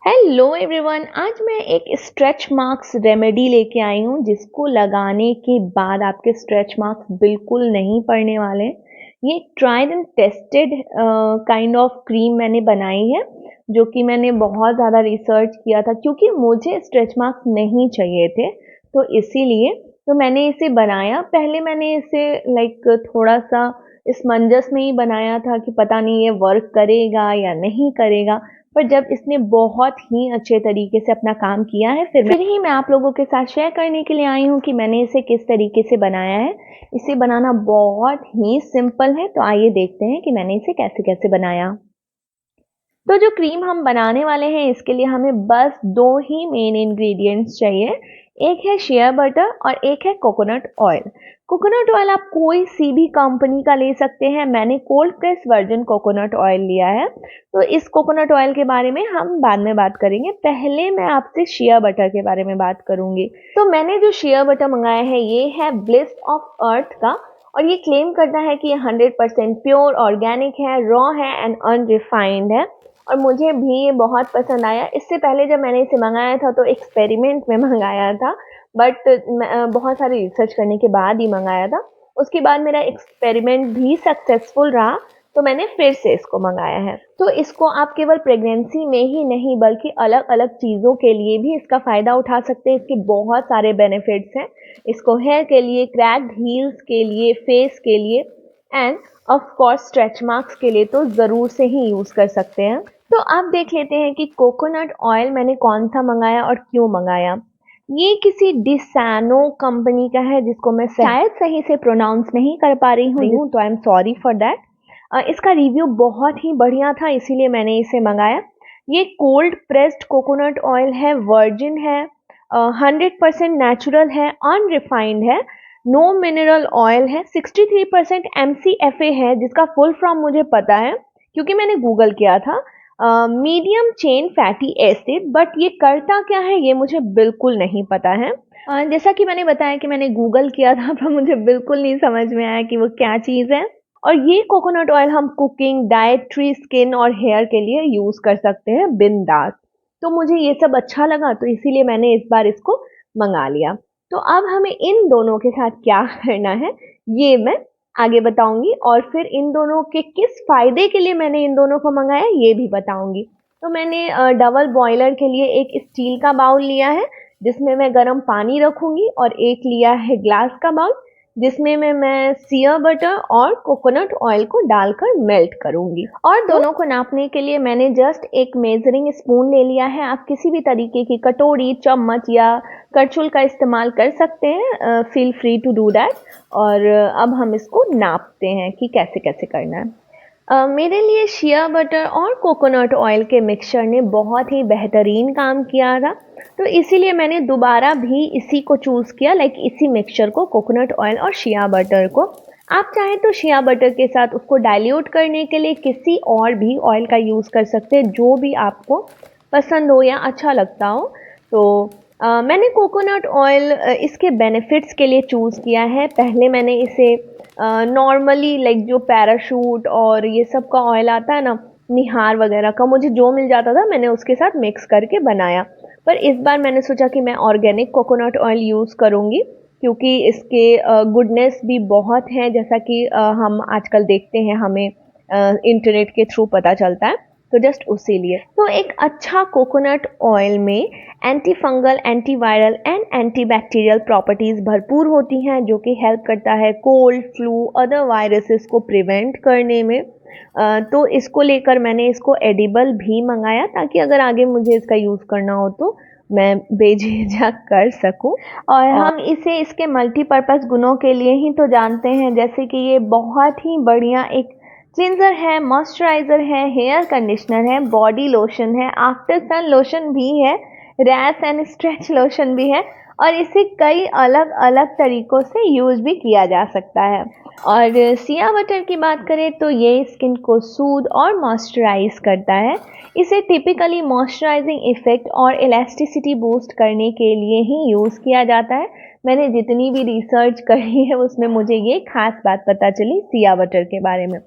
Hello everyone, आज मैं एक स्ट्रेच मार्क्स रेमेडी लेके आई हूँ जिसको लगाने के बाद आपके स्ट्रेच मार्क्स बिल्कुल नहीं पड़ने वाले हैं। ये tried and tested kind of cream मैंने बनाई है, जो कि मैंने बहुत ज़्यादा रिसर्च किया था क्योंकि मुझे स्ट्रेच मार्क्स नहीं चाहिए थे। तो इसीलिए मैंने इसे बनाया। पहले मैंने इसे थोड़ा सा इस मंजस में ही बनाया था कि पता नहीं ये वर्क करेगा या नहीं करेगा, पर जब इसने बहुत ही अच्छे तरीके से अपना काम किया है फिर ही मैं आप लोगों के साथ शेयर करने के लिए आई हूँ कि मैंने इसे किस तरीके से बनाया है। इसे बनाना बहुत ही सिंपल है, तो आइए देखते हैं कि मैंने इसे कैसे कैसे बनाया। तो जो क्रीम हम बनाने वाले हैं इसके लिए हमें बस दो ही मेन इंग्रेडिएंट्स चाहिए। एक है शेयर बटर और एक है कोकोनट ऑयल। कोकोनट ऑयल आप कोई सी भी कंपनी का ले सकते हैं। मैंने cold press virgin coconut oil लिया है। तो इस कोकोनट ऑयल के बारे में हम बाद में बात करेंगे, पहले मैं आपसे शेयर बटर के बारे में बात करूंगी। तो मैंने जो शेयर बटर मंगाया है ये है ब्लिस ऑफ अर्थ का, और ये क्लेम करता है कि ये 100% प्योर ऑर्गेनिक है, रॉ है एंड अनरिफाइंड है, और मुझे भी ये बहुत पसंद आया। इससे पहले जब मैंने इसे मंगाया था तो एक्सपेरिमेंट में मंगाया था, बट बहुत सारी रिसर्च करने के बाद ही मंगाया था। उसके बाद मेरा एक्सपेरिमेंट भी सक्सेसफुल रहा, तो मैंने फिर से इसको मंगाया है। तो इसको आप केवल प्रेगनेंसी में ही नहीं बल्कि अलग अलग चीज़ों के लिए भी इसका फ़ायदा उठा सकते हैं। इसके बहुत सारे बेनिफिट्स हैं। इसको हेयर के लिए, क्रैक्ड हील्स के लिए, फेस के लिए end of course stretch marks के लिए तो ज़रूर से ही यूज़ कर सकते हैं। तो अब देख लेते हैं कि कोकोनट ऑयल मैंने कौन सा मंगाया और क्यों मंगाया। ये किसी डिसानो कंपनी का है जिसको मैं शायद सही से प्रोनाउंस नहीं कर पा रही हूँ, तो I am sorry for that. इसका रिव्यू बहुत ही बढ़िया था, इसीलिए मैंने इसे मंगाया। ये कोल्ड प्रेस्ड कोकोनट ऑयल है, वर्जिन है, 100% नेचुरल है, अनरिफाइंड है, नो मिनरल ऑयल है, 63% MCFA है, जिसका फुल फॉर्म मुझे पता है क्योंकि मैंने गूगल किया था। Medium chain fatty acid, but ये करता क्या है ये मुझे बिल्कुल नहीं पता है। जैसा कि मैंने बताया कि मैंने गूगल किया था, पर मुझे बिल्कुल नहीं समझ में आया कि वो क्या चीज़ है। और ये कोकोनट ऑयल हम कुकिंग, डाइटरी, स्किन और हेयर के लिए यूज़ कर सकते हैं बिंदास। तो मुझे ये सब अच्छा लगा, तो इसीलिए मैंने इस बार इसको मंगा लिया। तो अब हमें इन दोनों के साथ क्या करना है ये मैं आगे बताऊंगी, और फिर इन दोनों के किस फायदे के लिए मैंने इन दोनों को मंगाया ये भी बताऊंगी। तो मैंने डबल बॉयलर के लिए एक स्टील का बाउल लिया है जिसमें मैं गर्म पानी रखूंगी, और एक लिया है ग्लास का बाउल जिसमें मैं सिया बटर और कोकोनट ऑयल को डालकर मेल्ट करूंगी। और दोनों को नापने के लिए मैंने जस्ट एक मेजरिंग स्पून ले लिया है। आप किसी भी तरीके की कटोरी, चम्मच या करछुल का इस्तेमाल कर सकते हैं, feel free to do that. और अब हम इसको नापते हैं कि कैसे कैसे करना है। मेरे लिए शिया बटर और कोकोनट ऑयल के मिक्सचर ने बहुत ही बेहतरीन काम किया था, तो इसीलिए मैंने दोबारा भी इसी को चूज़ किया, इसी मिक्सचर को, कोकोनट ऑयल और शिया बटर को। आप चाहें तो शिया बटर के साथ उसको डाइल्यूट करने के लिए किसी और भी ऑयल का यूज़ कर सकते हैं, जो भी आपको पसंद हो या अच्छा लगता हो। तो मैंने कोकोनट ऑयल इसके बेनिफिट्स के लिए चूज़ किया है। पहले मैंने इसे नॉर्मली जो पैराशूट और ये सब का ऑयल आता है ना, निहार वगैरह का, मुझे जो मिल जाता था मैंने उसके साथ मिक्स करके बनाया। पर इस बार मैंने सोचा कि मैं ऑर्गेनिक कोकोनट ऑयल यूज़ करूँगी क्योंकि इसके गुडनेस भी बहुत हैं, जैसा कि हम आजकल देखते हैं, हमें इंटरनेट के थ्रू पता चलता है। तो जस्ट उसी लिए तो एक अच्छा कोकोनट ऑयल में anti fungal, antiviral and antibacterial properties भरपूर होती हैं, जो कि हेल्प करता है कोल्ड, फ्लू, अदर वायरसेस को प्रिवेंट करने में। तो इसको लेकर मैंने इसको एडिबल भी मंगाया, ताकि अगर आगे मुझे इसका यूज़ करना हो तो मैं बेझिझक कर सकूं। और हम इसे इसके मल्टीपर्पज़ गुणों के लिए ही तो जानते हैं, जैसे कि ये बहुत ही बढ़िया एक क्लिंजर है, मॉइस्चराइज़र है, हेयर कंडीशनर है, बॉडी लोशन है, आफ्टर सन लोशन भी है, रैश एंड स्ट्रेच लोशन भी है, और इसे कई अलग अलग तरीक़ों से यूज़ भी किया जा सकता है। और सिया बटर की बात करें तो ये स्किन को सूद और मॉइस्चराइज करता है। इसे टिपिकली मॉइस्चराइजिंग इफ़ेक्ट और इलास्टिसिटी बूस्ट करने के लिए ही यूज़ किया जाता है। मैंने जितनी भी रिसर्च करी है उसमें मुझे ये खास बात पता चली सिया बटर के बारे में।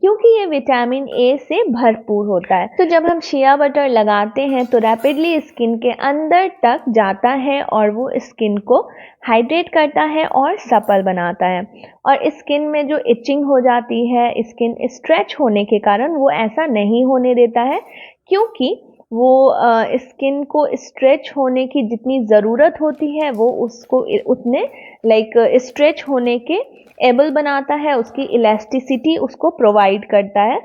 क्योंकि ये विटामिन ए से भरपूर होता है। तो जब हम शिया बटर लगाते हैं तो रैपिडली स्किन के अंदर तक जाता है और वो स्किन को हाइड्रेट करता है और सपल बनाता है। और स्किन में जो इचिंग हो जाती है, स्किन स्ट्रेच होने के कारण वो ऐसा नहीं होने देता है, क्योंकि वो स्किन को स्ट्रेच होने की जितनी ज़रूरत होती है वो उसको उतने स्ट्रेच होने के एबल बनाता है, उसकी इलास्टिसिटी उसको प्रोवाइड करता है।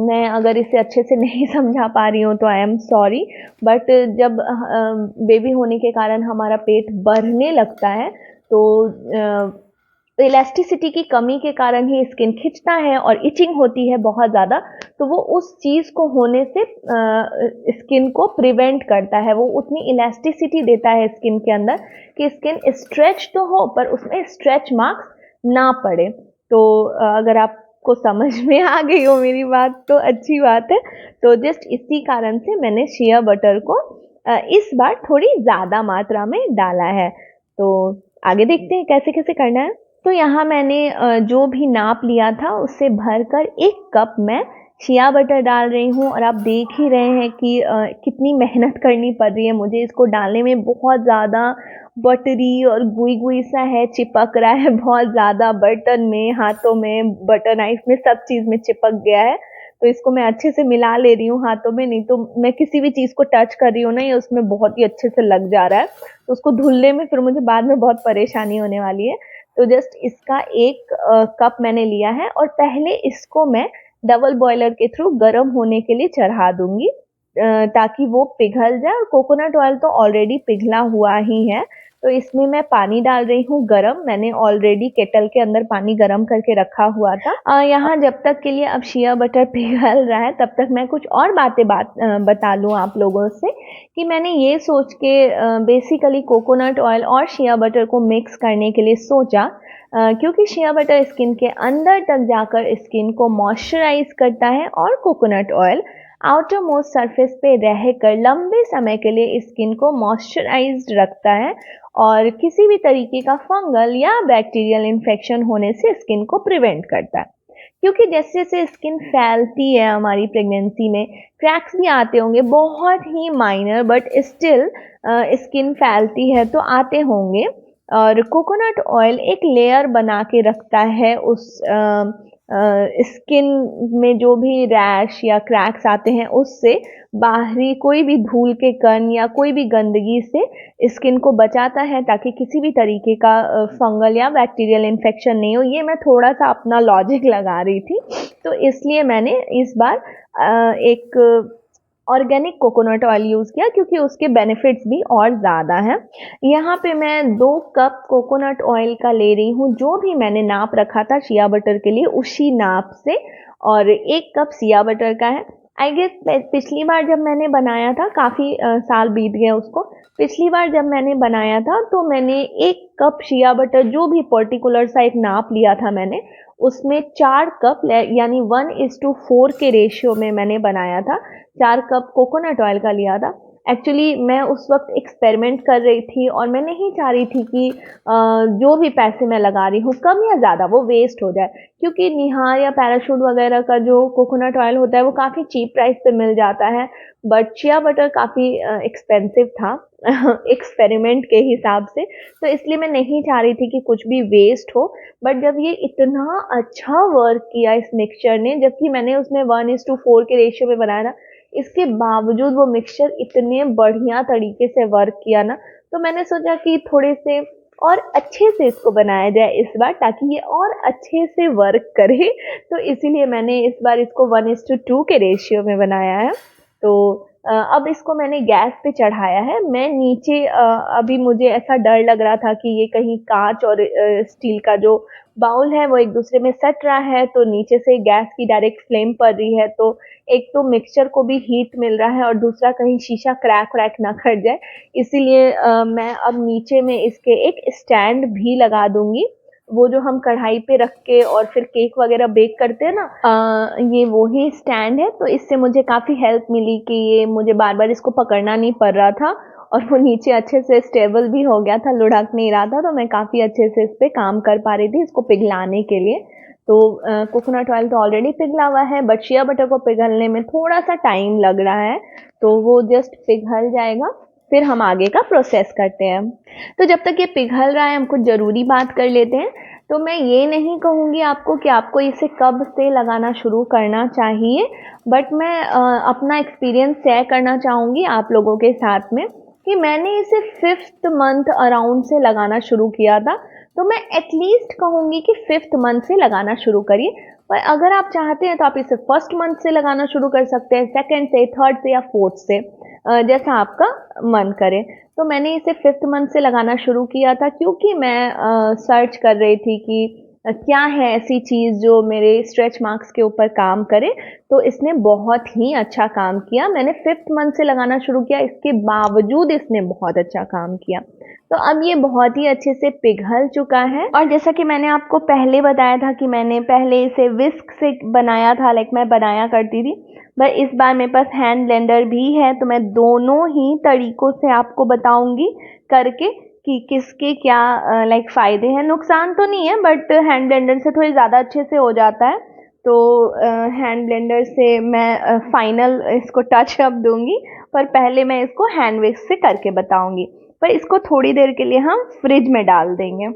मैं अगर इसे अच्छे से नहीं समझा पा रही हूँ तो आई एम सॉरी, बट जब बेबी होने के कारण हमारा पेट बढ़ने लगता है तो इलास्टिसिटी की कमी के कारण ही स्किन खिंचता है और इचिंग होती है बहुत ज़्यादा, तो वो उस चीज़ को होने से स्किन को प्रिवेंट करता है। वो उतनी इलास्टिसिटी देता है स्किन के अंदर कि स्किन स्ट्रेच तो हो पर उसमें स्ट्रेच मार्क्स ना पड़े। तो अगर आपको समझ में आ गई हो मेरी बात तो अच्छी बात है। तो जस्ट इसी कारण से मैंने शिया बटर को इस बार थोड़ी ज़्यादा मात्रा में डाला है। तो आगे देखते हैं कैसे कैसे करना है। तो यहाँ मैंने जो भी नाप लिया था उससे भरकर 1 कप मैं शिया बटर डाल रही हूँ और आप देख ही रहे हैं कि कितनी मेहनत करनी पड़ रही है मुझे इसको डालने में। बहुत ज़्यादा बटरी और गुई सा है, चिपक रहा है बहुत ज़्यादा बर्तन में, हाथों में, बटर नाइफ में, सब चीज़ में चिपक गया है। तो इसको मैं अच्छे से मिला ले रही हूँ हाथों में, नहीं तो मैं किसी भी चीज़ को टच कर रही हूँ ना, ये उसमें बहुत ही अच्छे से लग जा रहा है, तो उसको धुलने में फिर मुझे बाद में बहुत परेशानी होने वाली है। तो जस्ट इसका 1 कप मैंने लिया है और पहले इसको मैं डबल बॉयलर के थ्रू गर्म होने के लिए चढ़ा दूंगी ताकि वो पिघल जाए। और कोकोनट ऑयल तो ऑलरेडी पिघला हुआ ही है, तो इसमें मैं पानी डाल रही हूँ गरम। मैंने ऑलरेडी केटल के अंदर पानी गरम करके रखा हुआ था। यहाँ जब तक के लिए अब शिया बटर पिघल रहा है तब तक मैं कुछ और बातें बता लूँ आप लोगों से कि मैंने ये सोच के बेसिकली कोकोनट ऑयल और शिया बटर को मिक्स करने के लिए सोचा, क्योंकि शिया बटर स्किन के अंदर तक जाकर स्किन को मॉइस्चराइज करता है और coconut oil outer most surface पे रहकर लंबे समय के लिए स्किन को मॉइस्चराइज्ड रखता है और किसी भी तरीके का फंगल या बैक्टीरियल इन्फेक्शन होने से स्किन को प्रिवेंट करता है। क्योंकि जैसे जैसे स्किन फैलती है हमारी प्रेगनेंसी में, क्रैक्स भी आते होंगे, बहुत ही माइनर बट स्टिल स्किन फैलती है तो आते होंगे। और कोकोनट ऑयल एक लेयर बना के रखता है उस स्किन में जो भी रैश या क्रैक्स आते हैं उससे, बाहरी कोई भी धूल के कण या कोई भी गंदगी से स्किन को बचाता है ताकि किसी भी तरीके का फंगल या बैक्टीरियल इन्फेक्शन नहीं हो। ये मैं थोड़ा सा अपना लॉजिक लगा रही थी, तो इसलिए मैंने इस बार एक ऑर्गेनिक कोकोनट ऑयल यूज़ किया क्योंकि उसके बेनिफिट्स भी और ज़्यादा हैं। यहाँ पे मैं 2 कप कोकोनट ऑयल का ले रही हूँ, जो भी मैंने नाप रखा था शिया बटर के लिए उसी नाप से, और 1 कप शिया बटर का है। आई गेस पिछली बार जब मैंने बनाया था, काफ़ी साल बीत गए उसको, पिछली बार जब मैंने बनाया था तो मैंने 1 कप शिया बटर, जो भी पर्टिकुलर सा एक नाप लिया था मैंने, उसमें 4 कप यानी 1:4 के रेशियो में मैंने बनाया था। 4 कप कोकोनट ऑयल का लिया था। एक्चुअली मैं उस वक्त एक्सपेरिमेंट कर रही थी और मैं नहीं चाह रही थी कि जो भी पैसे मैं लगा रही हूँ कम या ज़्यादा वो वेस्ट हो जाए, क्योंकि निहार या पैराशूट वगैरह का जो कोकोनट ऑयल होता है वो काफ़ी चीप प्राइस पे मिल जाता है, बट शिया बटर काफ़ी एक्सपेंसिव था एक्सपेरिमेंट के हिसाब से, तो इसलिए मैं नहीं चाह रही थी कि कुछ भी वेस्ट हो। बट जब ये इतना अच्छा वर्क किया इस मिक्सचर ने, जबकि मैंने उसमें 1:4 के रेशियो में बनाया था, इसके बावजूद वो मिक्सचर इतने बढ़िया तरीके से वर्क किया ना, तो मैंने सोचा कि थोड़े से और अच्छे से इसको बनाया जाए इस बार, ताकि ये और अच्छे से वर्क करे। तो इसीलिए मैंने इस बार इसको 1:2 के रेशियो में बनाया है। तो अब इसको मैंने गैस पे चढ़ाया है। मैं नीचे अभी मुझे ऐसा डर लग रहा था कि ये कहीं कांच और स्टील का जो बाउल है वो एक दूसरे में सट रहा है, तो नीचे से गैस की डायरेक्ट फ्लेम पड़ रही है, तो एक तो मिक्सचर को भी हीट मिल रहा है और दूसरा कहीं शीशा क्रैक वैक ना कर जाए, इसीलिए मैं अब नीचे में इसके एक स्टैंड भी लगा दूंगी। वो जो हम कढ़ाई पे रख के और फिर केक वगैरह बेक करते हैं ना, ये वही स्टैंड है। तो इससे मुझे काफ़ी हेल्प मिली कि ये मुझे बार बार इसको पकड़ना नहीं पड़ रहा था और वो नीचे अच्छे से स्टेबल भी हो गया था, लुढ़क नहीं रहा था, तो मैं काफ़ी अच्छे से इस पर काम कर पा रही थी इसको पिघलाने के लिए। तो कोकोनट ऑयल तो ऑलरेडी पिघला हुआ है, बट शिया बटर को पिघलने में थोड़ा सा टाइम लग रहा है, तो वो जस्ट पिघल जाएगा, फिर हम आगे का प्रोसेस करते हैं। तो जब तक ये पिघल रहा है हम कुछ ज़रूरी बात कर लेते हैं। तो मैं ये नहीं कहूँगी आपको कि आपको इसे कब से लगाना शुरू करना चाहिए, बट मैं अपना एक्सपीरियंस शेयर करना चाहूँगी आप लोगों के साथ में कि मैंने इसे 5th मंथ अराउंड से लगाना शुरू किया था। तो मैं एटलीस्ट कहूँगी कि 5th मंथ से लगाना शुरू करिए, पर अगर आप चाहते हैं तो आप इसे 1st मंथ से लगाना शुरू कर सकते हैं, 2nd से, 3rd से या 4th से, जैसा आपका मन करे। तो मैंने इसे 5th मंथ से लगाना शुरू किया था क्योंकि मैं सर्च कर रही थी कि क्या है ऐसी चीज़ जो मेरे स्ट्रेच मार्क्स के ऊपर काम करे, तो इसने बहुत ही अच्छा काम किया। मैंने 5th मंथ से लगाना शुरू किया, इसके बावजूद इसने बहुत अच्छा काम किया। तो अब ये बहुत ही अच्छे से पिघल चुका है, और जैसा कि मैंने आपको पहले बताया था कि मैंने पहले इसे विस्क से बनाया था, लाइक मैं बनाया करती थी, पर इस बार मेरे पास हैंड ब्लेंडर भी है, तो मैं दोनों ही तरीकों से आपको बताऊंगी करके कि किसके क्या लाइक फ़ायदे हैं। नुकसान तो नहीं है, बट हैंड ब्लेंडर से थोड़ी ज़्यादा अच्छे से हो जाता है। तो हैंड ब्लेंडर से मैं फाइनल इसको टच अप दूंगी, पर पहले मैं इसको हैंड विस्क से करके बताऊंगी। पर इसको थोड़ी देर के लिए हम फ्रिज में डाल देंगे।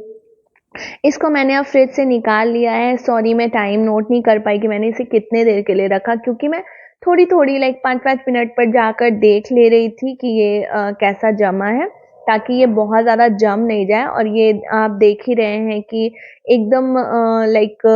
इसको मैंने अब फ्रिज से निकाल लिया है। सॉरी, मैं टाइम नोट नहीं कर पाई कि मैंने इसे कितने देर के लिए रखा, क्योंकि मैं थोड़ी थोड़ी लाइक 5-5 मिनट पर जाकर देख ले रही थी कि ये कैसा जमा है, ताकि ये बहुत ज़्यादा जम नहीं जाए। और ये आप देख ही रहे हैं कि एकदम लाइक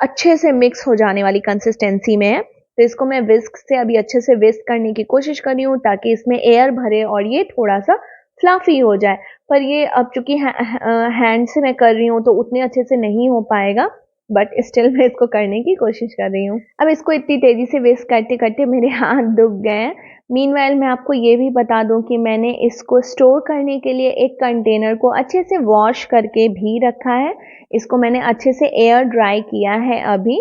अच्छे से मिक्स हो जाने वाली कंसिस्टेंसी में है। तो इसको मैं विस्क से अभी अच्छे से विस्क करने की कोशिश कर रही हूँ, ताकि इसमें एयर भरे और ये थोड़ा सा फ्लफी हो जाए। पर ये अब चूंकि हैंड से मैं कर रही हूँ तो उतने अच्छे से नहीं हो पाएगा, बट स्टिल मैं इसको करने की कोशिश कर रही हूँ। अब इसको इतनी तेज़ी से विस्क करते करते मेरे हाथ दुख गए हैं। मीनवाइल मैं आपको ये भी बता दूं कि मैंने इसको स्टोर करने के लिए एक कंटेनर को अच्छे से वॉश करके भी रखा है। इसको मैंने अच्छे से एयर ड्राई किया है अभी,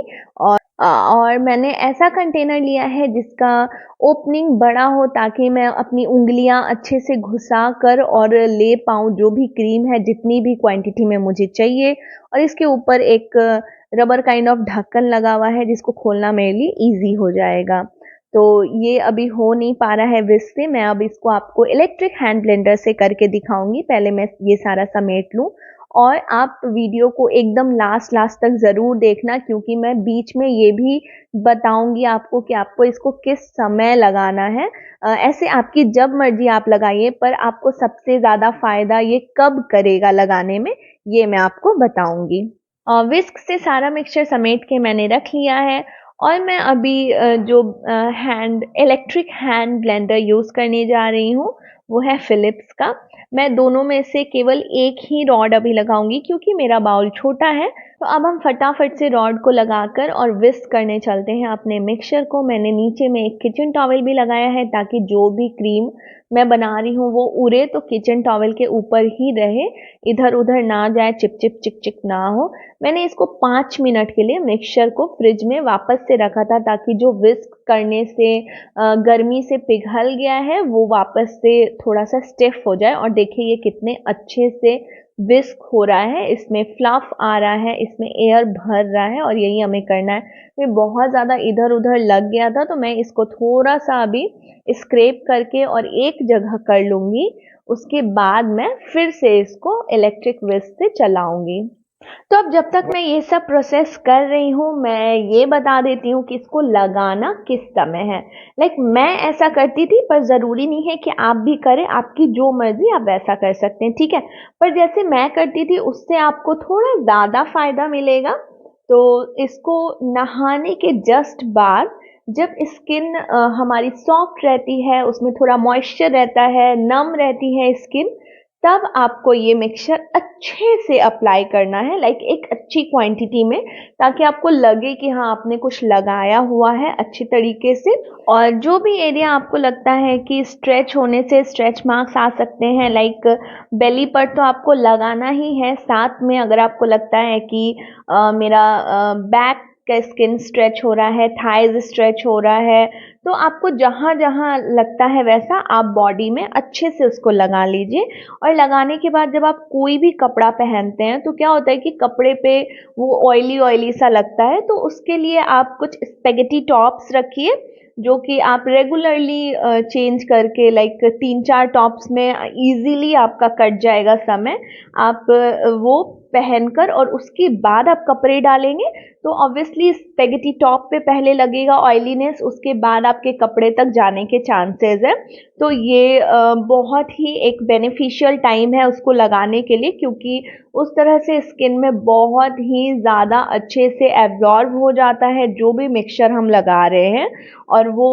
और मैंने ऐसा कंटेनर लिया है जिसका ओपनिंग बड़ा हो, ताकि मैं अपनी उंगलियां अच्छे से घुसा कर और ले पाऊँ जो भी क्रीम है, जितनी भी क्वांटिटी में मुझे चाहिए। और इसके ऊपर एक रबर काइंड ऑफ ढक्कन लगा हुआ है जिसको खोलना मेरे लिए ईजी हो जाएगा। तो ये अभी हो नहीं पा रहा है विस्क से। मैं अब इसको आपको इलेक्ट्रिक हैंड ब्लेंडर से करके दिखाऊंगी। पहले मैं ये सारा समेट लूँ, और आप वीडियो को एकदम लास्ट तक ज़रूर देखना, क्योंकि मैं बीच में ये भी बताऊंगी आपको कि आपको इसको किस समय लगाना है। ऐसे आपकी जब मर्जी आप लगाइए, पर आपको सबसे ज़्यादा फ़ायदा ये कब करेगा लगाने में, ये मैं आपको बताऊंगी। विस्क से सारा मिक्सचर समेट के मैंने रख लिया है, और मैं अभी जो इलेक्ट्रिक हैंड ब्लेंडर यूज़ करने जा रही हूँ वो है फिलिप्स का। मैं दोनों में से केवल एक ही रॉड अभी लगाऊंगी, क्योंकि मेरा बाउल छोटा है। तो अब हम फटाफट से रॉड को लगाकर और विस्क करने चलते हैं अपने मिक्सचर को। मैंने नीचे में एक किचन टॉवल भी लगाया है, ताकि जो भी क्रीम मैं बना रही हूँ वो उड़े तो किचन टॉवल के ऊपर ही रहे, इधर उधर ना जाए, चिप चिप चिक चिक ना हो। मैंने इसको 5 मिनट के लिए मिक्सचर को फ्रिज में वापस से रखा था, ताकि जो विस्क करने से गर्मी से पिघल गया है वो वापस से थोड़ा सा स्टिफ हो जाए। और देखिए ये कितने अच्छे से विस्क हो रहा है, इसमें फ्लफ आ रहा है, इसमें एयर भर रहा है, और यही हमें करना है। ये बहुत ज़्यादा इधर उधर लग गया था, तो मैं इसको थोड़ा सा अभी स्क्रैप करके और एक जगह कर लूँगी। उसके बाद मैं फिर से इसको इलेक्ट्रिक विस्क से चलाऊँगी। तो अब जब तक मैं ये सब प्रोसेस कर रही हूँ, मैं ये बता देती हूँ कि इसको लगाना किस समय है। लाइक मैं ऐसा करती थी, पर ज़रूरी नहीं है कि आप भी करें, आपकी जो मर्जी आप वैसा कर सकते हैं, ठीक है। पर जैसे मैं करती थी उससे आपको थोड़ा ज़्यादा फ़ायदा मिलेगा। तो इसको नहाने के जस्ट बाद, जब स्किन हमारी सॉफ्ट रहती है, उसमें थोड़ा मॉइस्चर रहता है, नम रहती है स्किन, तब आपको ये मिक्सचर अच्छे से अप्लाई करना है, लाइक एक अच्छी क्वांटिटी में, ताकि आपको लगे कि हाँ आपने कुछ लगाया हुआ है अच्छी तरीके से। और जो भी एरिया आपको लगता है कि स्ट्रेच होने से स्ट्रेच मार्क्स आ सकते हैं, लाइक बेली पर तो आपको लगाना ही है, साथ में अगर आपको लगता है कि मेरा बैक का स्किन स्ट्रेच हो रहा है, थाइज स्ट्रेच हो रहा है, तो आपको जहाँ जहाँ लगता है वैसा आप बॉडी में अच्छे से उसको लगा लीजिए। और लगाने के बाद जब आप कोई भी कपड़ा पहनते हैं तो क्या होता है कि कपड़े पे वो ऑयली ऑयली सा लगता है, तो उसके लिए आप कुछ स्पेगेटी टॉप्स रखिए जो कि आप रेगुलरली चेंज करके, लाइक 3-4 टॉप्स में इजीली आपका कट जाएगा समय। आप वो पहनकर और उसके बाद आप कपड़े डालेंगे तो ऑब्वियसली स्पेगेटी टॉप पे पहले लगेगा ऑयलीनेस, उसके बाद आपके कपड़े तक जाने के चांसेस है। तो ये बहुत ही एक बेनिफिशियल टाइम है उसको लगाने के लिए, क्योंकि उस तरह से स्किन में बहुत ही ज़्यादा अच्छे से एब्जॉर्ब हो जाता है जो भी मिक्सचर हम लगा रहे हैं। और वो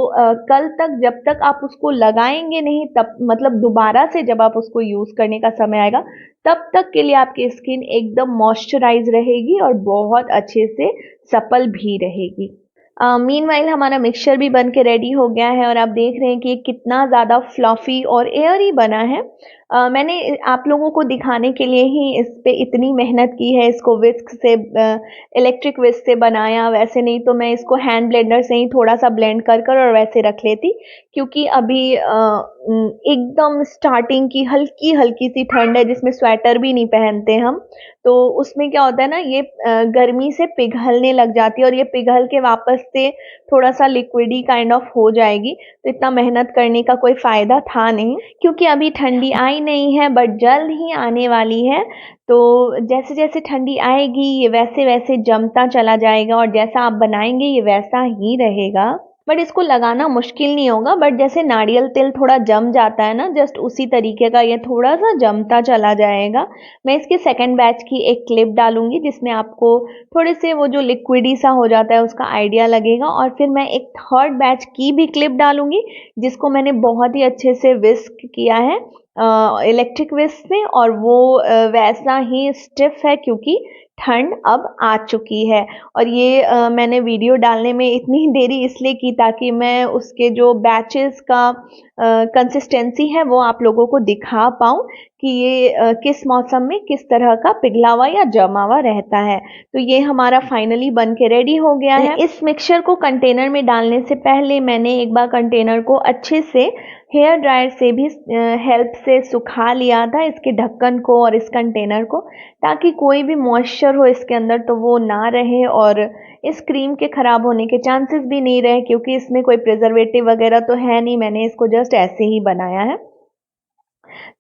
कल तक जब तक आप उसको लगाएंगे नहीं, तब मतलब दोबारा से जब आप उसको यूज़ करने का समय आएगा तब तक के लिए आपकी स्किन एकदम मॉइस्चराइज रहेगी और बहुत अच्छे से सपल भी रहेगी। मीनवाइल हमारा मिक्सचर भी बन के रेडी हो गया है और आप देख रहे हैं कि ये कितना ज़्यादा फ्लफी और एयरी बना है। मैंने आप लोगों को दिखाने के लिए ही इस पे इतनी मेहनत की है, इसको विस्क से इलेक्ट्रिक विस्क से बनाया, वैसे नहीं तो मैं इसको हैंड ब्लेंडर से ही थोड़ा सा ब्लेंड कर कर और वैसे रख लेती, क्योंकि अभी एकदम स्टार्टिंग की हल्की हल्की सी ठंड है जिसमें स्वेटर भी नहीं पहनते हम, तो उसमें क्या होता है ना, ये गर्मी से पिघलने लग जाती है और ये पिघल के वापस से थोड़ा सा लिक्विडी काइंड ऑफ हो जाएगी, तो इतना मेहनत करने का कोई फ़ायदा था नहीं, क्योंकि अभी ठंडी आई नहीं है बट जल्द ही आने वाली है। तो जैसे जैसे ठंडी आएगी ये वैसे वैसे जमता चला जाएगा और जैसा आप बनाएंगे ये वैसा ही रहेगा। बट इसको लगाना मुश्किल नहीं होगा, बट जैसे नारियल तेल थोड़ा जम जाता है ना, जस्ट उसी तरीके का ये थोड़ा सा जमता चला जाएगा। मैं इसके सेकंड बैच की एक क्लिप डालूंगी जिसमें आपको थोड़े से वो जो लिक्विडी सा हो जाता है उसका आइडिया लगेगा, और फिर मैं एक थर्ड बैच की भी क्लिप डालूंगी जिसको मैंने बहुत ही अच्छे से विस्क किया है इलेक्ट्रिक विस्क से, और वो वैसा ही स्टिफ है क्योंकि ठंड अब आ चुकी है। और ये मैंने वीडियो डालने में इतनी देरी इसलिए की ताकि मैं उसके जो बैचेस का कंसिस्टेंसी है वो आप लोगों को दिखा पाऊँ कि ये किस मौसम में किस तरह का पिघला हुआ या जमा हुआ रहता है। तो ये हमारा फाइनली बन के रेडी हो गया है। इस मिक्सचर को कंटेनर में डालने से पहले मैंने एक बार कंटेनर को अच्छे से हेयर ड्रायर से भी हेल्प से सुखा लिया था, इसके ढक्कन को और इस कंटेनर को, ताकि कोई भी मॉइस्चर हो इसके अंदर तो वो ना रहे और इस क्रीम के ख़राब होने के चांसेस भी नहीं रहे, क्योंकि इसमें कोई प्रिजर्वेटिव वगैरह तो है नहीं, मैंने इसको जस्ट ऐसे ही बनाया है।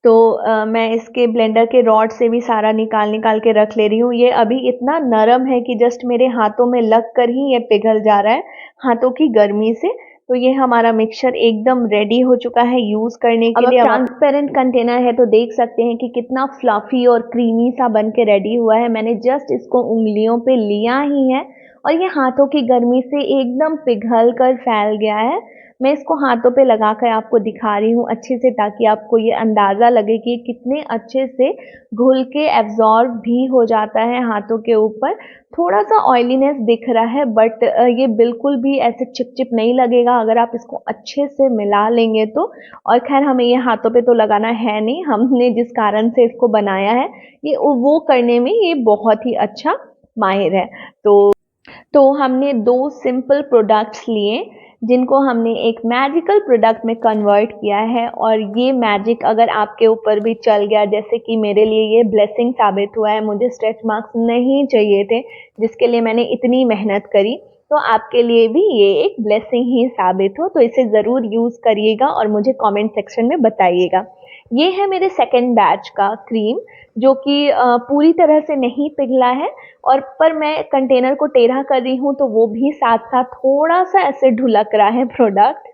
तो मैं इसके ब्लेंडर के रॉड से भी सारा निकाल निकाल के रख ले रही हूँ। ये अभी इतना नरम है कि जस्ट मेरे हाथों में लग कर ही ये पिघल जा रहा है हाथों की गर्मी से। तो ये हमारा मिक्सचर एकदम रेडी हो चुका है यूज़ करने के लिए। ट्रांसपेरेंट कंटेनर है तो देख सकते हैं कि कितना फ्लफी और क्रीमी सा बन के रेडी हुआ है। मैंने जस्ट इसको उंगलियों पे लिया ही है और ये हाथों की गर्मी से एकदम पिघल कर फैल गया है। मैं इसको हाथों पे लगाकर आपको दिखा रही हूँ अच्छे से, ताकि आपको ये अंदाज़ा लगे कि कितने अच्छे से घुल के एब्जॉर्ब भी हो जाता है हाथों के ऊपर। थोड़ा सा ऑयलीनेस दिख रहा है बट ये बिल्कुल भी ऐसे चिपचिप नहीं लगेगा अगर आप इसको अच्छे से मिला लेंगे तो। और खैर हमें ये हाथों पे तो लगाना है नहीं, हमने जिस कारण से इसको बनाया है ये वो करने में ये बहुत ही अच्छा माहिर है। तो हमने 2 सिंपल प्रोडक्ट्स लिए जिनको हमने एक मैजिकल प्रोडक्ट में कन्वर्ट किया है, और ये मैजिक अगर आपके ऊपर भी चल गया, जैसे कि मेरे लिए ये ब्लेसिंग साबित हुआ है, मुझे स्ट्रेच मार्क्स नहीं चाहिए थे जिसके लिए मैंने इतनी मेहनत करी, तो आपके लिए भी ये एक ब्लेसिंग ही साबित हो। तो इसे ज़रूर यूज़ करिएगा और मुझे कमेंट सेक्शन में बताइएगा। ये है मेरे सेकेंड बैच का क्रीम जो कि पूरी तरह से नहीं पिघला है, और पर मैं कंटेनर को टेढ़ा कर रही हूँ तो वो भी साथ साथ थोड़ा सा ऐसे ढुलक रहा है प्रोडक्ट।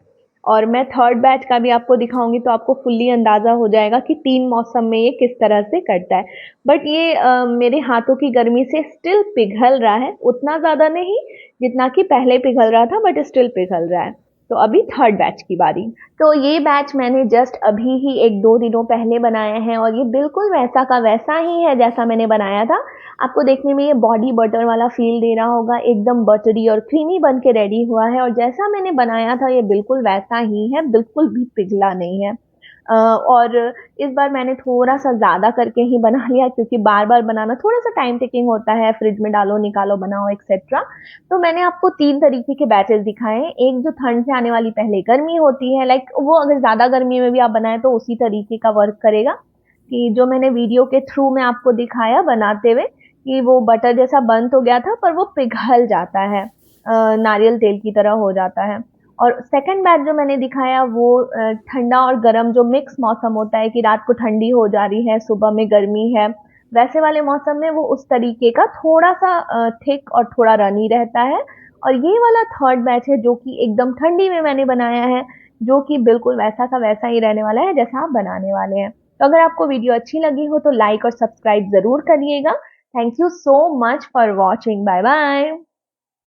और मैं थर्ड बैच का भी आपको दिखाऊंगी तो आपको फुल्ली अंदाज़ा हो जाएगा कि 3 मौसम में ये किस तरह से करता है। बट ये मेरे हाथों की गर्मी से स्टिल पिघल रहा है, उतना ज़्यादा नहीं जितना कि पहले पिघल रहा था, बट स्टिल पिघल रहा है। तो अभी थर्ड बैच की बारी। तो ये बैच मैंने जस्ट अभी ही 1-2 दिनों पहले बनाया है और ये बिल्कुल वैसा का वैसा ही है जैसा मैंने बनाया था। आपको देखने में ये बॉडी बटर वाला फील दे रहा होगा, एकदम बटरी और क्रीमी बन के रेडी हुआ है, और जैसा मैंने बनाया था ये बिल्कुल वैसा ही है, बिल्कुल भी पिघला नहीं है। और इस बार मैंने थोड़ा-सा ज़्यादा करके ही बना लिया क्योंकि बार-बार बनाना थोड़ा-सा टाइम टेकिंग होता है, फ्रिज में डालो, निकालो, बनाओ एक्सेट्रा। तो मैंने आपको 3 तरीके के बैचेज़ दिखाए हैं। एक जो ठंड से आने वाली पहले गर्मी होती है, लाइक वो अगर ज़्यादा गर्मी में भी आप बनाएँ तो उसी तरीके का वर्क करेगा कि जो मैंने वीडियो के थ्रू मैं आपको दिखाया बनाते हुए कि वो बटर जैसा बन तो गया था पर वो पिघल जाता है, नारियल तेल की तरह हो जाता है। और सेकंड बैच जो मैंने दिखाया वो ठंडा और गर्म जो मिक्स मौसम होता है कि रात को ठंडी हो जा रही है, सुबह में गर्मी है, वैसे वाले मौसम में वो उस तरीके का थोड़ा-सा थिक और थोड़ा रनी रहता है। और ये वाला थर्ड बैच है जो कि एकदम ठंडी में मैंने बनाया है, जो कि बिल्कुल वैसा का वैसा ही रहने वाला है जैसा आप बनाने वाले हैं। तो अगर आपको वीडियो अच्छी लगी हो तो लाइक और सब्सक्राइब ज़रूर करिएगा। Thank you so much for watching. Bye bye.